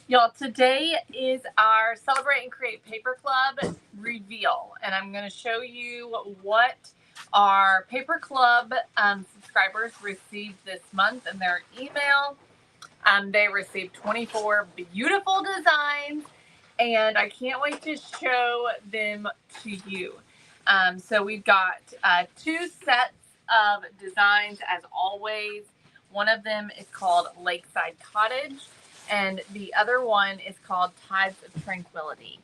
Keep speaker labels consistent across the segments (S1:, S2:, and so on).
S1: Y'all, today is our Celebrate and Create Paper Club reveal, and I'm going to show you what our Paper Club subscribers received this month in their email. They received 24 beautiful designs, and I can't wait to show them to you. So we've got two sets of designs as always. One of them is called Lakeside Cottage, and the other one is called Tides of Tranquility.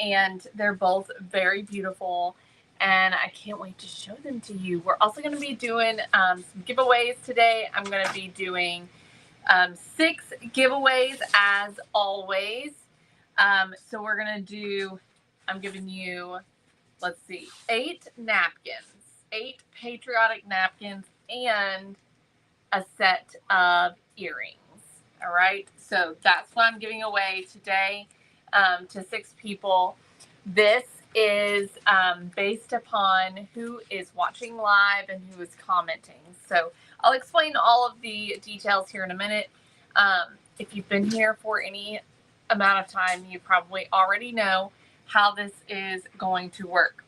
S1: And they're both very beautiful, and I can't wait to show them to you. We're also going to be doing some giveaways today. I'm going to be doing 6 giveaways as always. So we're going to do, I'm giving you, let's see, 8 napkins, 8 patriotic napkins, and a set of earrings. All right, so that's what I'm giving away today to 6 people. This is based upon who is watching live and who is commenting. So I'll explain all of the details here in a minute. If you've been here for any amount of time, you probably already know how this is going to work.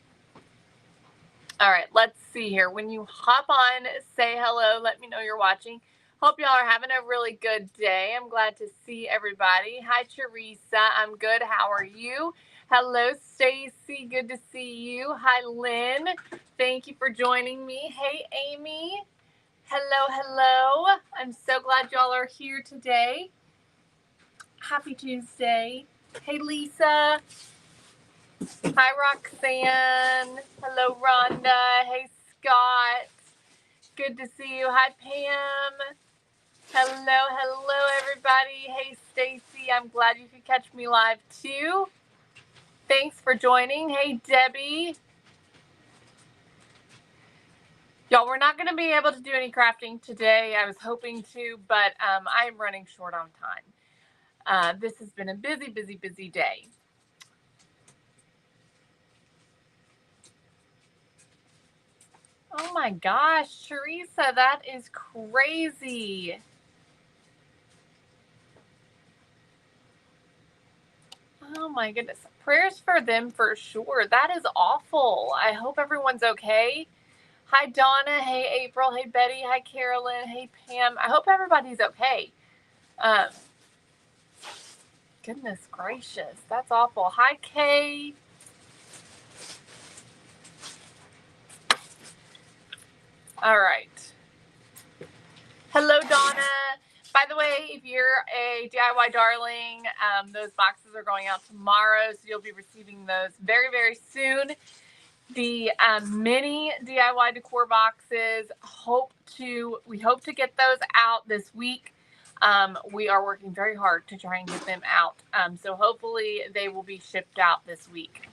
S1: All right, let's see here. When you hop on, say hello. Let me know you're watching. Hope y'all are having a really good day. I'm glad to see everybody. Hi, Teresa. I'm good. How are you? Hello, Stacy. Good to see you. Hi, Lynn. Thank you for joining me. Hey, Amy. Hello, hello. I'm so glad y'all are here today. Happy Tuesday. Hey, Lisa. Hi, Roxanne. Hello, Rhonda. Hey, Scott. Good to see you. Hi, Pam. Hello, everybody. Hey, Stacy. I'm glad you could catch me live, too. Thanks for joining. Hey, Debbie. Y'all, we're not going to be able to do any crafting today. I was hoping to, but I'm running short on time. This has been a busy day. Oh my gosh, Teresa, that is crazy. Oh my goodness. Prayers for them for sure. That is awful. I hope everyone's okay. Hi, Donna. Hey, April. Hey, Betty. Hi, Carolyn. Hey, Pam. I hope everybody's okay. Goodness gracious. That's awful. Hi, Kay. All right. Hello, Donna. By the way, if you're a DIY darling, those boxes are going out tomorrow, so you'll be receiving those very soon. The mini DIY decor boxes, we hope to get those out this week. We are working very hard to try and get them out. So hopefully they will be shipped out this week.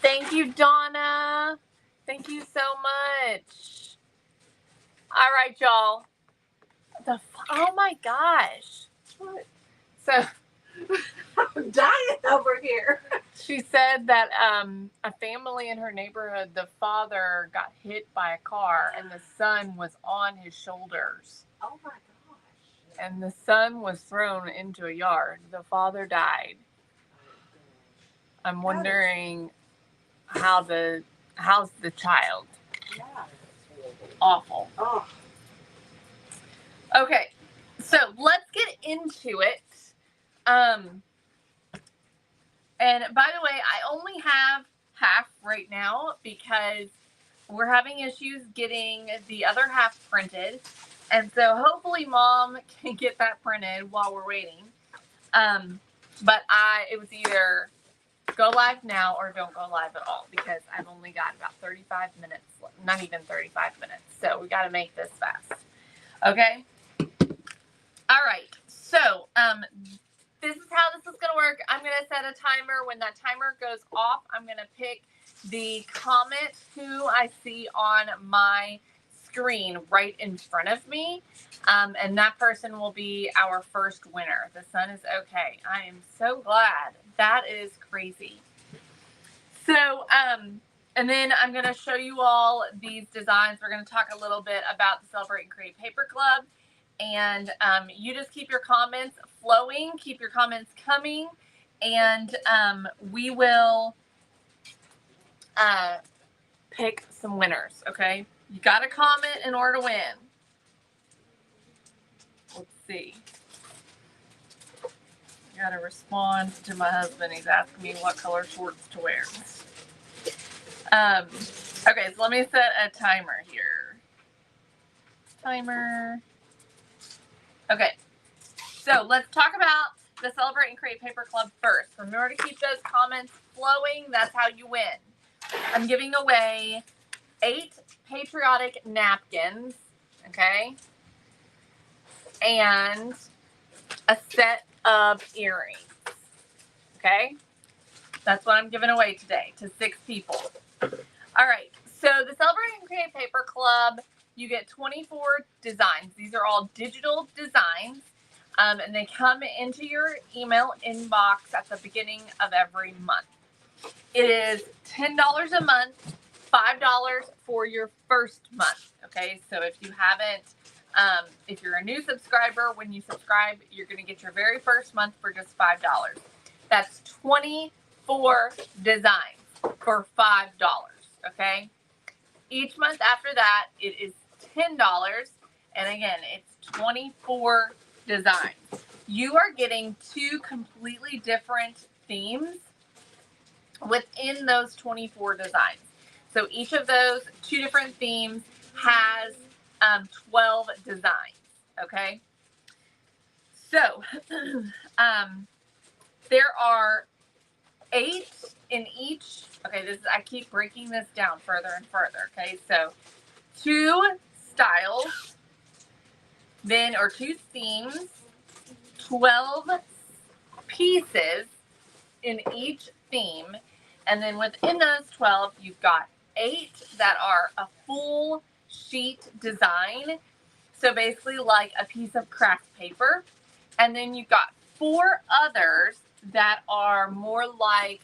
S1: Thank you, Donna. Thank you so much. All right, y'all. Oh my gosh.
S2: What?
S1: So
S2: I'm dying over here.
S1: she said that a family in her neighborhood, the father got hit by a car and the son was on his shoulders.
S2: Oh my gosh.
S1: And the son was thrown into a yard. The father died. I'm wondering how's the child?
S2: Yeah.
S1: Awful.
S2: Oh.
S1: Okay, so let's get into it. And by the way, I only have half right now because we're having issues getting the other half printed. And so hopefully Mom can get that printed while we're waiting. But it was either go live now or don't go live at all because I've only got about 35 minutes, not even 35 minutes. So we got to make this fast. Okay? All right. So, this is how this is going to work. I'm going to set a timer. When that timer goes off, I'm going to pick the comment who I see on my screen right in front of me. And that person will be our first winner. The sun is okay. I am so glad. That is crazy. So, and then I'm going to show you all these designs. We're going to talk a little bit about the Celebrate and Create Paper Club. and you just keep your comments flowing, keep your comments coming, and we will pick some winners. Okay, you got to comment in order to win. Let's see. I gotta respond to my husband. He's asking me what color shorts to wear. Okay, so let me set a timer here. Timer. Okay, so let's talk about the Celebrate and Create Paper Club first. Remember to keep those comments flowing. That's how you win. I'm giving away 8 patriotic napkins, okay, and a set of earrings, okay? That's what I'm giving away today to 6 people. All right, so the Celebrate and Create Paper Club, you get 24 designs. These are all digital designs, and they come into your email inbox at the beginning of every month. It is $10 a month, $5 for your first month, okay? So if you haven't, if you're a new subscriber, when you subscribe, you're going to get your very first month for just $5. That's 24 designs for $5, okay? Each month after that, it is $10, and again, it's 24 designs. You are getting 2 completely different themes within those 24 designs. So each of those 2 different themes has 12 designs, okay? So there are 8 in each. Okay, I keep breaking this down further and further, okay? So 2 styles, then, or 2 themes, 12 pieces in each theme, and then within those 12, you've got 8 that are a full sheet design. So basically like a piece of craft paper. And then you've got 4 others that are more like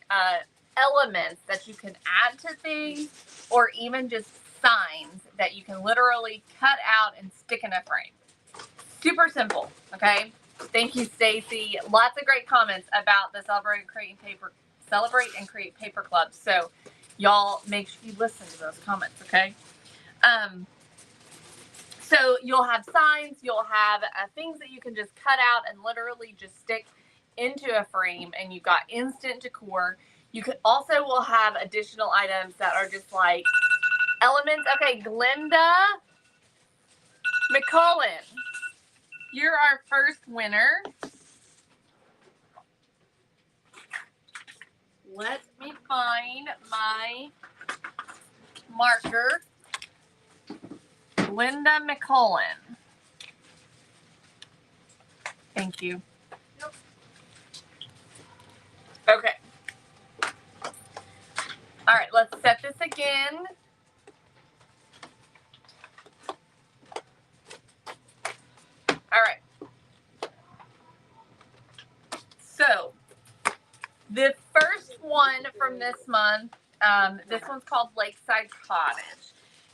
S1: elements that you can add to things, or even just signs that you can literally cut out and stick in a frame. Super simple, okay? Thank you, Stacy. Lots of great comments about the Celebrate and Create Paper Club. So y'all make sure you listen to those comments, okay? So you'll have signs, you'll have things that you can just cut out and literally just stick into a frame, and you've got instant decor. You could also will have additional items that are just like elements. Okay, Glenda McCullen, you're our first winner. Let me find my marker. Linda McCullen. Thank you. Yep. Okay. All right, let's set this again. All right. So the first one from this month, this one's called Lakeside Cottage.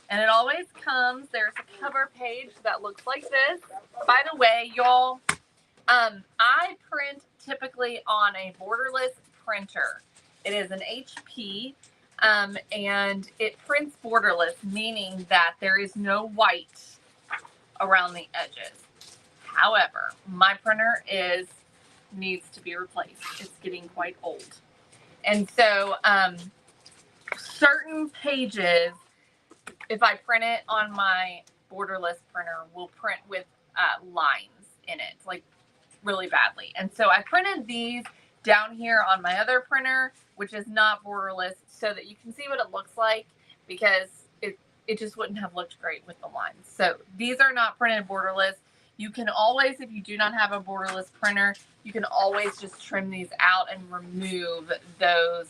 S1: And it always comes, there's a cover page that looks like this. By the way, y'all, I print typically on a borderless printer. It is an HP, and it prints borderless, meaning that there is no white around the edges. However, my printer needs to be replaced. It's getting quite old. And so certain pages, if I print it on my borderless printer, will print with lines in it, like really badly. And so I printed these down here on my other printer, which is not borderless, so that you can see what it looks like, because it just wouldn't have looked great with the lines. So these are not printed borderless. You can always, if you do not have a borderless printer, you can always just trim these out and remove those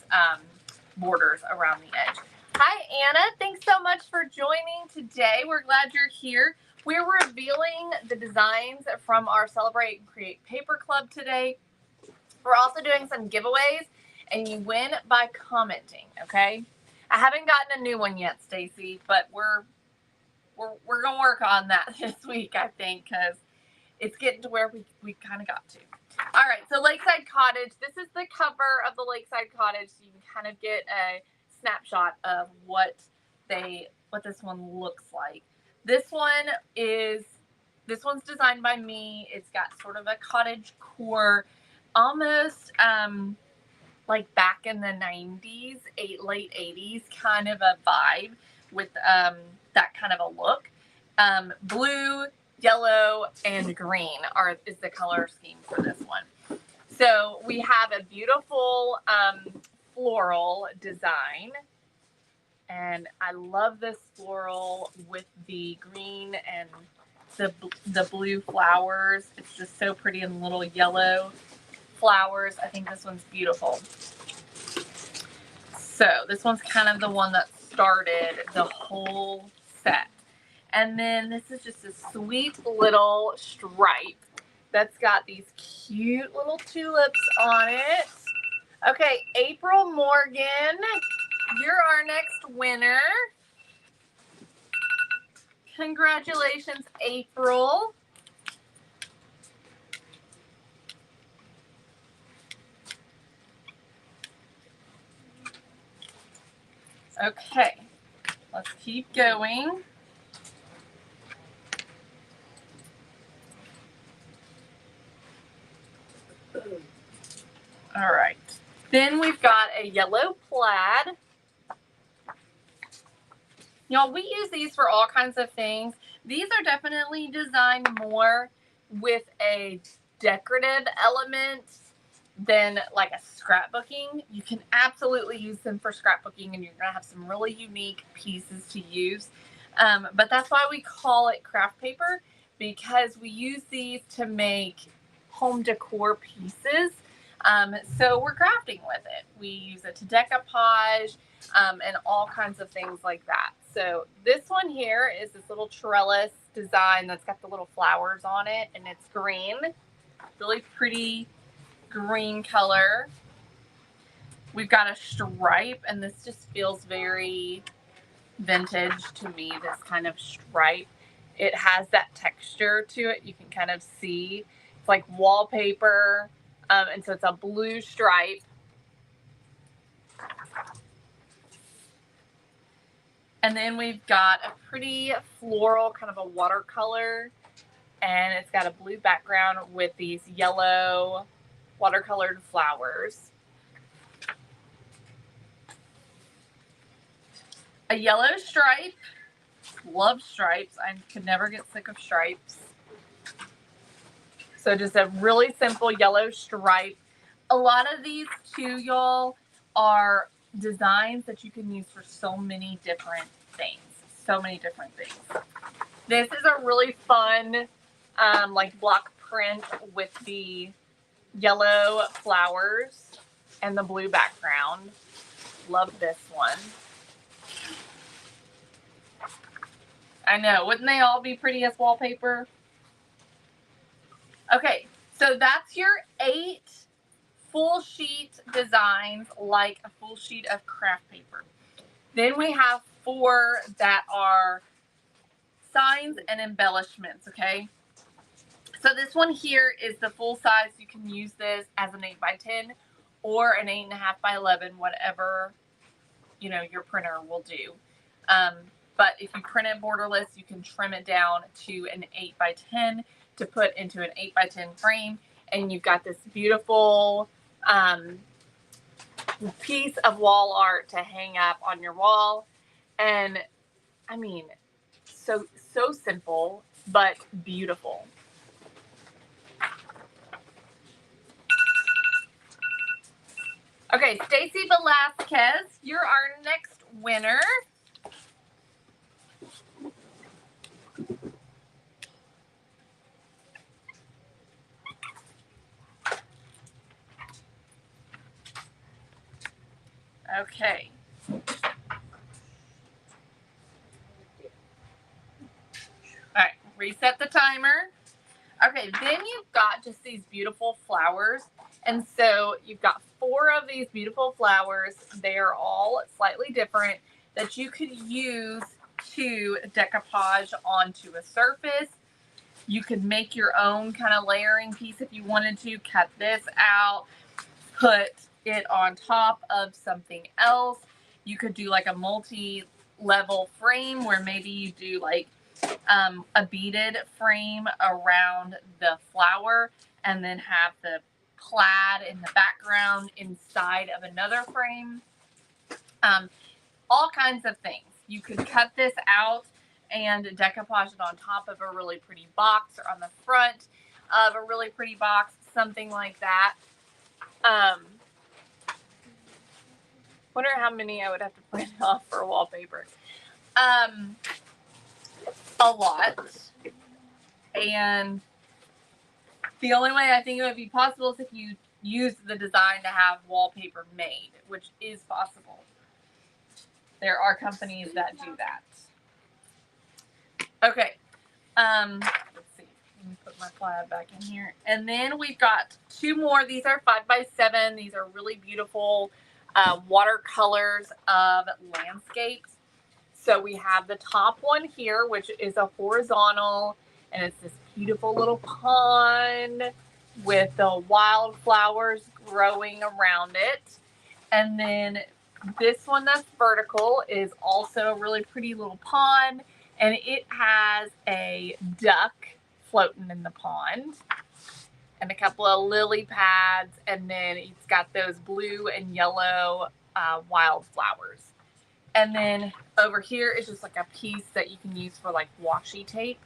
S1: borders around the edge. Hi, Anna. Thanks so much for joining today. We're glad you're here. We're revealing the designs from our Celebrate and Create Paper Club today. We're also doing some giveaways, and you win by commenting, okay? I haven't gotten a new one yet, Stacy, but we're going to work on that this week, I think, because it's getting to where we kind of got to. All right, so Lakeside Cottage. This is the cover of the Lakeside Cottage, so you can kind of get a snapshot of what this one looks like. This one's designed by me. It's got sort of a cottage core, almost like back in the 90s, late 80s kind of a vibe with that kind of a look. Blue, yellow, and green is the color scheme for this one. So we have a beautiful floral design. And I love this floral with the green and the blue flowers. It's just so pretty, and little yellow flowers. I think this one's beautiful. So this one's kind of the one that started the whole set. And then this is just a sweet little stripe that's got these cute little tulips on it. Okay, April Morgan, you're our next winner. Congratulations, April. Okay, let's keep going. All right. Then we've got a yellow plaid. Y'all, we use these for all kinds of things. These are definitely designed more with a decorative element than like a scrapbooking. You can absolutely use them for scrapbooking, and you're going to have some really unique pieces to use. But that's why we call it craft paper, because we use these to make home decor pieces. So we're crafting with it. We use it to decoupage and all kinds of things like that. So this one here is this little trellis design that's got the little flowers on it, and it's green. Really pretty green color. We've got a stripe, and this just feels very vintage to me, this kind of stripe. It has that texture to it. You can kind of see it's like wallpaper. And so it's a blue stripe. And then we've got a pretty floral, kind of a watercolor. And it's got a blue background with these yellow watercolored flowers. A yellow stripe. Love stripes. I could never get sick of stripes. So just a really simple yellow stripe. A lot of these too, y'all, are designs that you can use for so many different things. So many different things. This is a really fun like block print with the yellow flowers and the blue background. Love this one. I know, wouldn't they all be pretty as wallpaper? Okay, so that's your 8 full sheet designs, like a full sheet of craft paper. Then we have 4 that are signs and embellishments, okay? So this one here is the full size. You can use this as an 8x10 or an 8.5 by 11, whatever, you know, your printer will do. But if you print it borderless, you can trim it down to an 8x10 to put into an 8x10 frame, and you've got this beautiful piece of wall art to hang up on your wall. And I mean, so simple but beautiful. Okay, Stacy Velasquez, you're our next winner. Okay. All right, reset the timer. Okay, then you've got just these beautiful flowers. And so you've got 4 of these beautiful flowers. They are all slightly different that you could use to decoupage onto a surface. You could make your own kind of layering piece if you wanted to. Cut this out, put it on top of something else. You could do like a multi-level frame where maybe you do like a beaded frame around the flower and then have the plaid in the background inside of another frame. All kinds of things. You could cut this out and decoupage it on top of a really pretty box or on the front of a really pretty box, something like that. Wonder how many I would have to print off for wallpaper. A lot. And the only way I think it would be possible is if you use the design to have wallpaper made, which is possible. There are companies that do that. Okay. Let's see. Let me put my plaid back in here. And then we've got two more. These are 5x7. These are really beautiful watercolors of landscapes. So we have the top one here, which is a horizontal, and it's this beautiful little pond with the wildflowers growing around it. And then this one that's vertical is also a really pretty little pond, and it has a duck floating in the pond and a couple of lily pads, and then it's got those blue and yellow wildflowers. And then over here is just like a piece that you can use for like washi tape.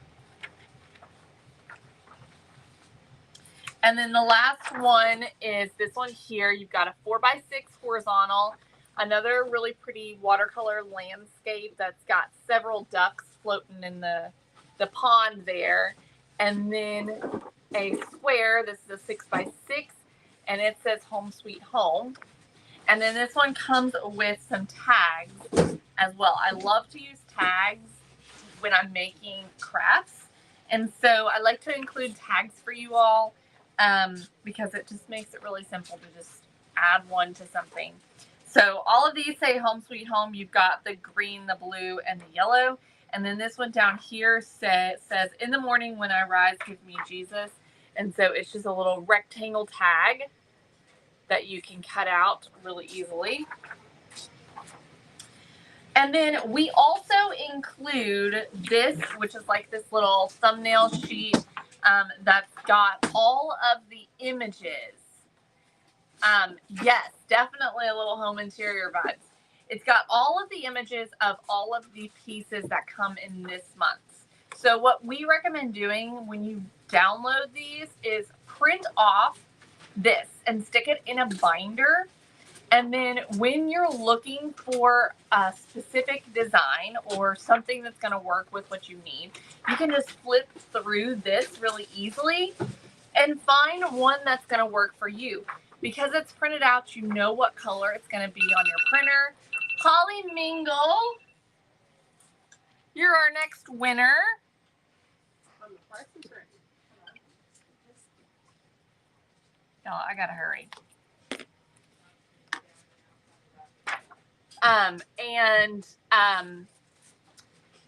S1: And then the last one is this one here. You've got a 4x6 horizontal, another really pretty watercolor landscape that's got several ducks floating in the pond there. And then a square, this is a 6x6, and it says Home Sweet Home. And then this one comes with some tags as well. I love to use tags when I'm making crafts. And so I like to include tags for you all because it just makes it really simple to just add one to something. So all of these say Home Sweet Home. You've got the green, the blue, and the yellow. And then this one down here says, in the morning when I rise, give me Jesus. And so it's just a little rectangle tag that you can cut out really easily. And then we also include this, which is like this little thumbnail sheet that's got all of the images. Yes, definitely a little home interior vibes. It's got all of the images of all of the pieces that come in this month. So what we recommend doing when you download these is print off this and stick it in a binder. And then when you're looking for a specific design or something that's going to work with what you need, you can just flip through this really easily and find one that's going to work for you. Because it's printed out, you know what color it's going to be on your printer. Holly Mingle, you're our next winner. No, I gotta hurry.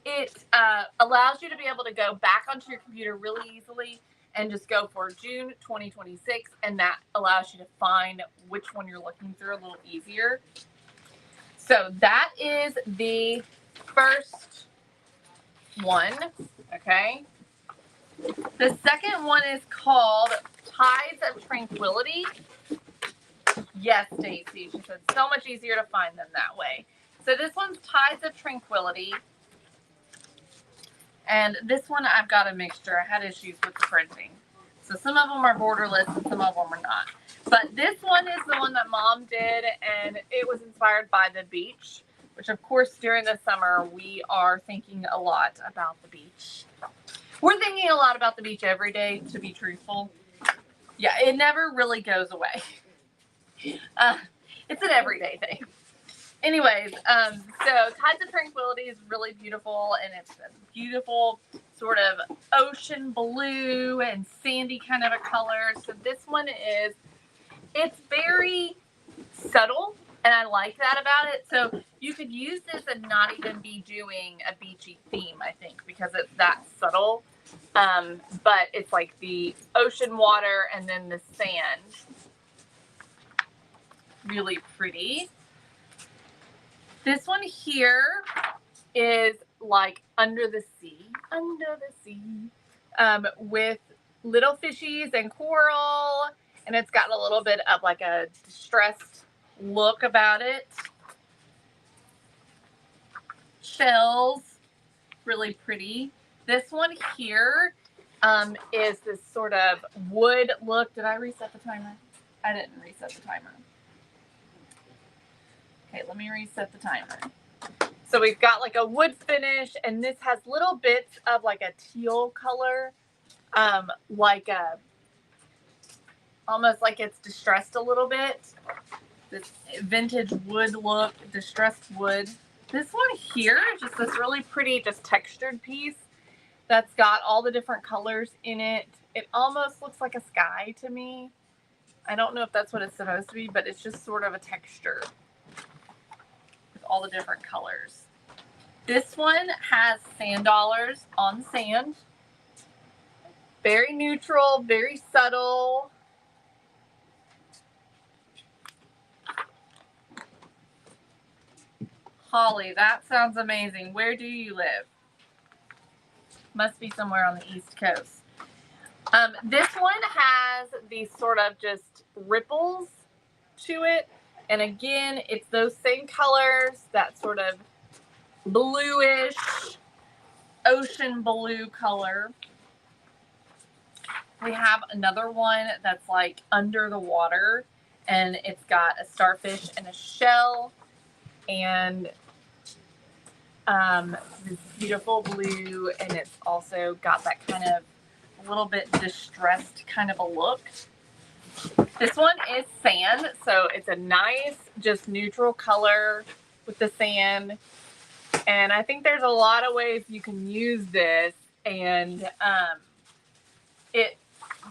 S1: It allows you to be able to go back onto your computer really easily and just go for June 2026, and that allows you to find which one you're looking through a little easier. So that is the first one, okay? The second one is called Tides of Tranquility. Yes, Stacy, she said so much easier to find them that way. So this one's Tides of Tranquility. And this one I've got a mixture. I had issues with the printing. So some of them are borderless and some of them are not. But this one is the one that Mom did, and it was inspired by the beach, which of course during the summer we are thinking a lot about the beach. We're thinking a lot about the beach every day, to be truthful. Yeah, it never really goes away. It's an everyday thing. Anyways, so Tides of Tranquility is really beautiful, and it's a beautiful sort of ocean blue and sandy kind of a color. So this one is, it's very subtle, and I like that about it. So you could use this and not even be doing a beachy theme, I think, because it's that subtle. But it's like the ocean water and then the sand. Really pretty. This one here is like under the sea, with little fishies and coral, and it's got a little bit of like a distressed look about it. Shells, really pretty. This one here is this sort of wood look. Did I reset the timer? I didn't reset the timer. Okay, let me reset the timer. So we've got like a wood finish, and this has little bits of like a teal color, like a, almost like it's distressed a little bit. This vintage wood look, distressed wood. This one here is just this really pretty, just textured piece that's got all the different colors in it. It almost looks like a sky to me. I don't know if that's what it's supposed to be, but it's just sort of a texture with all the different colors. This one has sand dollars on sand. Very neutral, very subtle. Holly, that sounds amazing. Where do you live? Must be somewhere on the East Coast. This one has these sort of just ripples to it. And again, it's those same colors, that sort of bluish, ocean blue color. We have another one that's like under the water, and it's got a starfish and a shell, and this beautiful blue, and it's also got that kind of a little bit distressed kind of a look. This one is sand, so it's a nice, just neutral color with the sand. And I think there's a lot of ways you can use this, and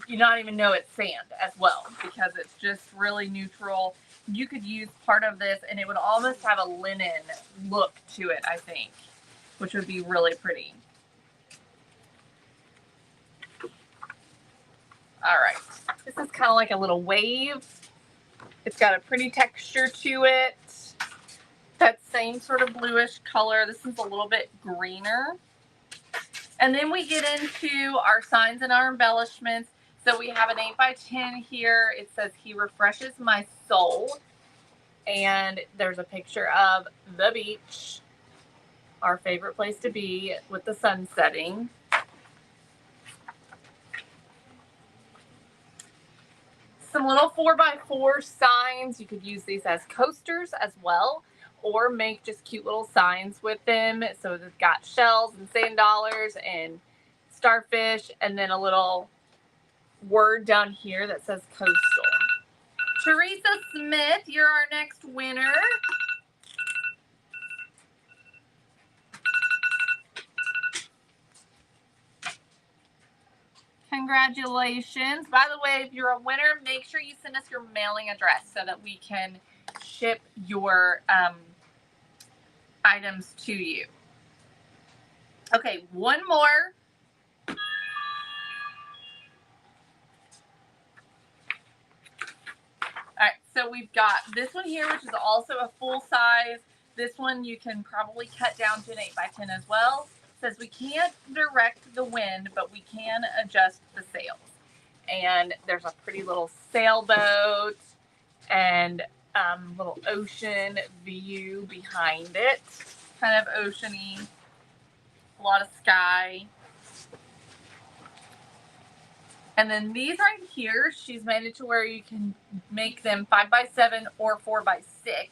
S1: you not even know it's sand as well, because it's just really neutral. You could use part of this and it would almost have a linen look to it, I think, which would be really pretty. All right, this is kind of like a little wave. It's got a pretty texture to it. That same sort of bluish color. This is a little bit greener. And then we get into our signs and our embellishments. So we have an 8x10 here. It says, "He refreshes my soul." And there's a picture of the beach, our favorite place to be, with the sun setting. Some little 4x4 signs. You could use these as coasters as well, or make just cute little signs with them. So they've got shells and sand dollars and starfish, and then a little word down here that says coastal. Teresa Smith, you're our next winner. Congratulations. By the way, if you're a winner, make sure you send us your mailing address so that we can ship your items to you. Okay, one more. All right, so we've got this one here, which is also a full size. This one you can probably cut down to an 8x10 as well. It says, "We can't direct the wind, but we can adjust the sails." And there's a pretty little sailboat and little ocean view behind it. Kind of oceany, a lot of sky. And then these right here, she's made it to where you can make them 5x7 or 4x6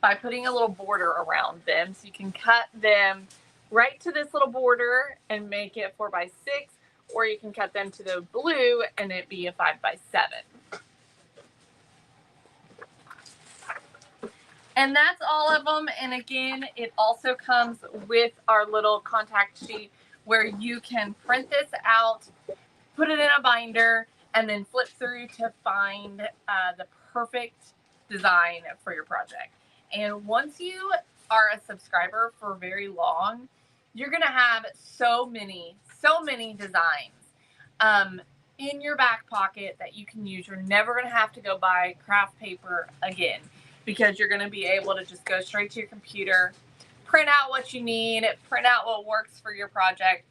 S1: by putting a little border around them. So you can cut them right to this little border and make it 4x6, or you can cut them to the blue and it be a 5x7. And that's all of them. And again, it also comes with our little contact sheet where you can print this out, put it in a binder, and then flip through to find the perfect design for your project. And once you are a subscriber for very long, you're going to have so many so many designs in your back pocket that you can use. You're never going to have to go buy craft paper again, because you're going to be able to just go straight to your computer, print out what you need, print out what works for your project.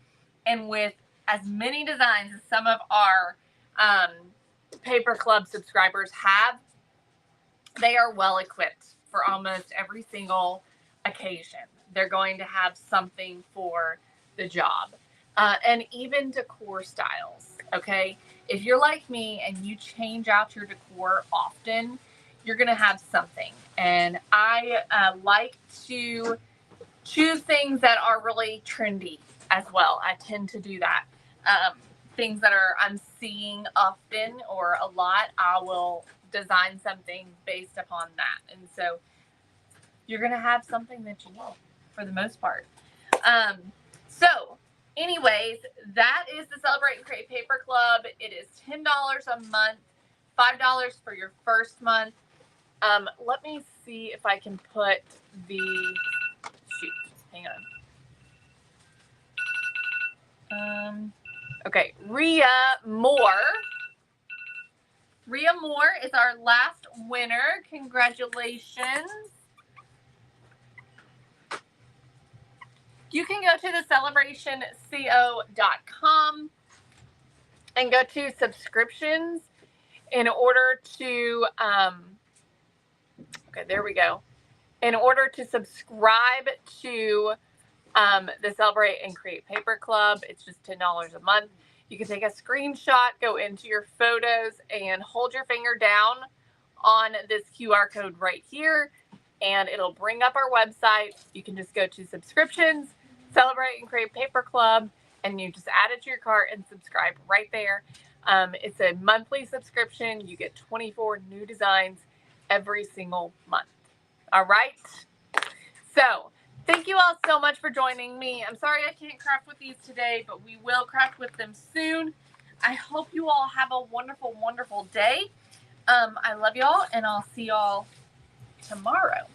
S1: And with as many designs as some of our Paper Club subscribers have, they are well equipped for almost every single occasion. They're going to have something for the job. And even decor styles, okay? If you're like me and you change out your decor often, you're going to have something. And I like to choose things that are really trendy as well. I tend to do that. Things that I'm seeing often or a lot, I will design something based upon that. And so you're going to have something that you need for the most part. So anyways, that is the Celebrate and Create Paper Club. It is $10 a month, $5 for your first month. Let me see if I can put the, hang on. Okay, Rhea Moore. Rhea Moore is our last winner. Congratulations. You can go to the celebrationco.com and go to subscriptions in order to, okay, there we go. In order to subscribe to the Celebrate and Create Paper Club, it's just $10 a month. You can take a screenshot, go into your photos, and hold your finger down on this QR code right here, and it'll bring up our website. You can just go to subscriptions, Celebrate and Create Paper Club, and you just add it to your cart and subscribe right there. It's a monthly subscription. You get 24 new designs every single month. All right? So thank you all so much for joining me. I'm sorry I can't craft with these today, but we will craft with them soon. I hope you all have a wonderful, wonderful day. I love y'all, and I'll see y'all tomorrow.